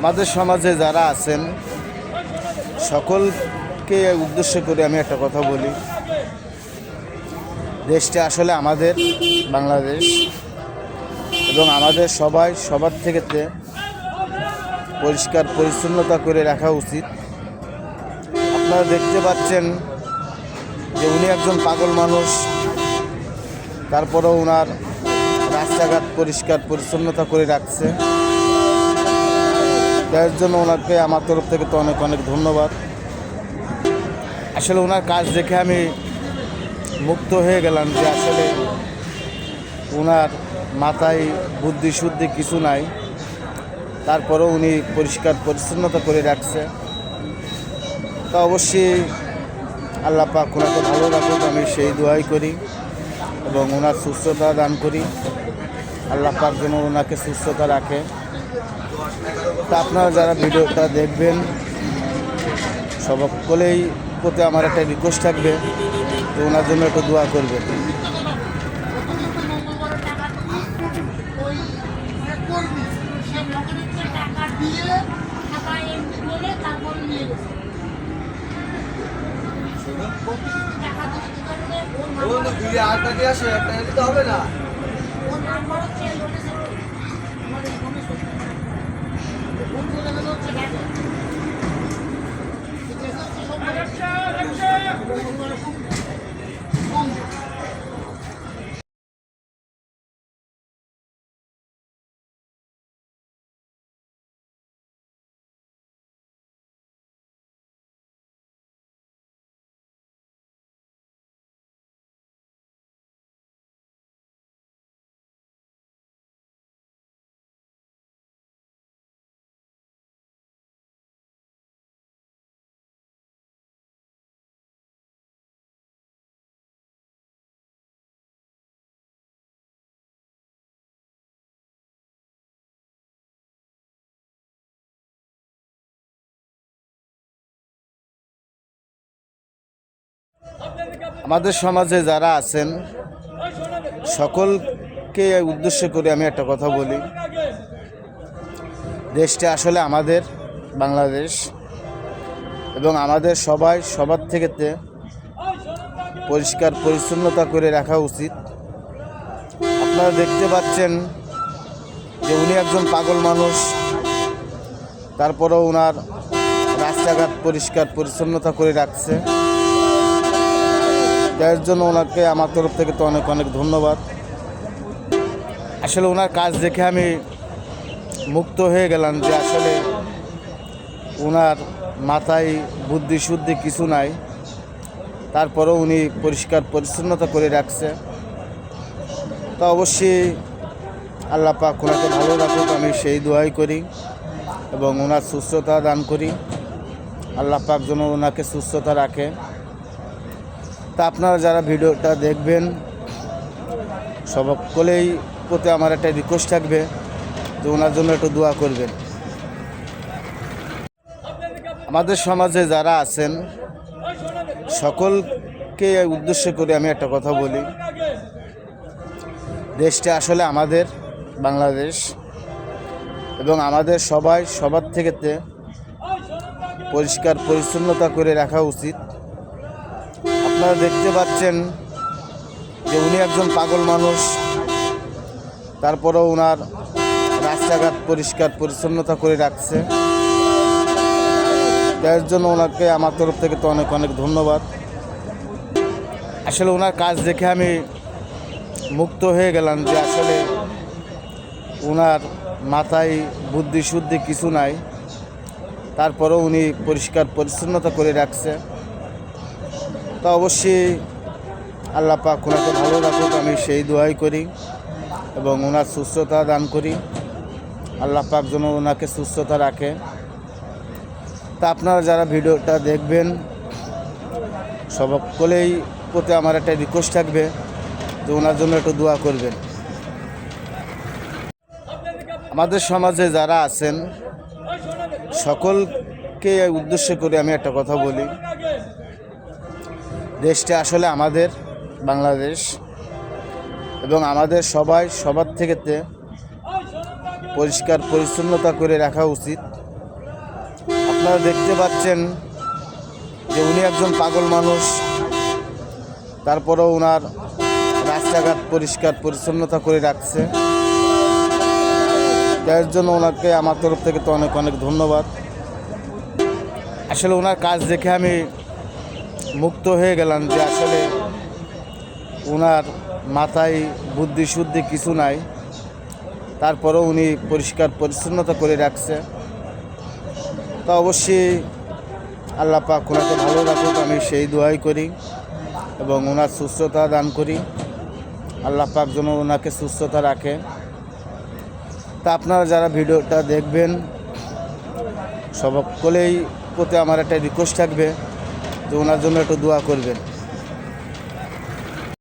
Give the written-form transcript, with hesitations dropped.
আমাদের সমাজে যারা আছেন সকলকে উদ্দেশ্য করে আমি একটা কথা বলি। দেশটা আসলে আমাদের বাংলাদেশ এবং আমাদের সবার থেকে পরিষ্কার পরিচ্ছন্নতা করে রাখা উচিত। আপনারা দেখতে পাচ্ছেন যে উনি একজন পাগল মানুষ, তারপরেও ওনার রাস্তাঘাট পরিষ্কার পরিচ্ছন্নতা করে রাখছে। তার জন্য ওনাকে আমার তরফ থেকে তো অনেক অনেক ধন্যবাদ। আসলে ওনার কাজ দেখে আমি মুক্ত হয়ে গেলাম যে আসলে ওনার মাথায় বুদ্ধি শুদ্ধি কিছু নাই, তারপরেও উনি পরিষ্কার পরিচ্ছন্নতা করে রাখছে। তা অবশ্যই আল্লাহ পাক ওনাকে ভালো রাখুক, আমি সেই দোয়াই করি এবং ওনার সুস্থতা দান করি। আল্লাহ পাক যেন ওনাকে সুস্থতা রাখে। তা আপনারা যারা ভিডিওটা দেখবেন সকলেই প্রতি আমার একটা রিকোয়েস্ট থাকবে তো ওনার জন্য একটু দোয়া করবেন। হবে না। আমাদের সমাজে যারা আছেন সকলকে উদ্দেশ্য করে আমি একটা কথা বলি। দেশটা আসলে আমাদের বাংলাদেশ এবং আমাদের সবার থেকে পরিষ্কার পরিচ্ছন্নতা করে রাখা উচিত। আপনারা দেখতে পাচ্ছেন যে উনি একজন পাগল মানুষ, তারপরেও ওনার রাস্তাঘাট পরিষ্কার পরিচ্ছন্নতা করে রাখছে। তার জন্য ওনাকে আমার তরফ থেকে তো অনেক অনেক ধন্যবাদ। আসলে ওনার কাজ দেখে আমি মুক্ত হয়ে গেলাম যে আসলে ওনার মাথায় বুদ্ধি শুদ্ধি কিছু নাই, তারপরেও উনি পরিষ্কার পরিচ্ছন্নতা করে রাখছে। তা অবশ্যই আল্লাহ পাক ওনাকে ভালো রাখুক, আমি সেই দোয়াই করি এবং ওনার সুস্থতা দান করি। আল্লাহ পাক যেন ওনাকে সুস্থতা রাখে। তা আপনারা যারা ভিডিওটা দেখবেন সকলেই প্রতি আমার একটা রিকোয়েস্ট থাকবে যে ওনার জন্য একটু দোয়া করবেন। আমাদের সমাজে যারা আছেন সকলকে উদ্দেশ্য করে আমি একটা কথা বলি। দেশটা আসলে আমাদের বাংলাদেশ এবং আমাদের সবার থেকে পরিষ্কার পরিচ্ছন্নতা করে রাখা উচিত। আপনারা দেখতে পাচ্ছেন যে উনি একজন পাগল মানুষ, তারপরেও ওনার রাস্তাঘাট পরিষ্কার পরিচ্ছন্নতা করে রাখছে। তার জন্য ওনাকে আমার তরফ থেকে তো অনেক অনেক ধন্যবাদ। আসলে ওনার কাজ দেখে আমি মুক্ত হয়ে গেলাম যে আসলে ওনার মাথায় বুদ্ধি শুদ্ধি কিছু নাই, তারপরেও উনি পরিষ্কার পরিচ্ছন্নতা করে রাখছে। তা অবশ্যই আল্লাহ পাক ওনাকে ভালো রাখুক, আমি সেই দোয়াই করি এবং ওনার সুস্থতা দান করি। আল্লাহ পাক যেন ওনাকে সুস্থতা রাখে। তা আপনারা যারা ভিডিওটা দেখবেন সকলেই প্রতি আমার একটা রিকোয়েস্ট থাকবে যে ওনার জন্য একটু দোয়া করবেন। আমাদের সমাজে যারা আছেন সকলকে উদ্দেশ্য করে আমি একটা কথা বলি। দেশটা আসলে আমাদের বাংলাদেশ এবং আমাদের সবার থেকে পরিষ্কার পরিচ্ছন্নতা করে রাখা উচিত। আপনারা দেখতে পাচ্ছেন যে উনি একজন পাগল মানুষ, তারপরেও ওনার রাস্তাঘাট পরিষ্কার পরিচ্ছন্নতা করে রাখছে। তার জন্য ওনাকে আমার তরফ থেকে তো অনেক অনেক ধন্যবাদ। আসলে ওনার কাজ দেখে আমি মুক্ত হয়ে গেলাম যে আসলে ওনার মাথায় বুদ্ধি শুদ্ধি কিছু নাই, তারপরেও উনি পরিষ্কার পরিচ্ছন্নতা করে রাখছে। তা অবশ্যই আল্লাহ পাক ওনাকে ভালো রাখুক, আমি সেই দোয়াই করি এবং ওনার সুস্থতা দান করি। আল্লাহ পাক যেন ওনাকে সুস্থতা রাখে। তা আপনারা যারা ভিডিওটা দেখবেন সকলেই প্রতি আমার একটা রিকোয়েস্ট থাকবে যে ওনার জন্য একটু দোয়া করবেন।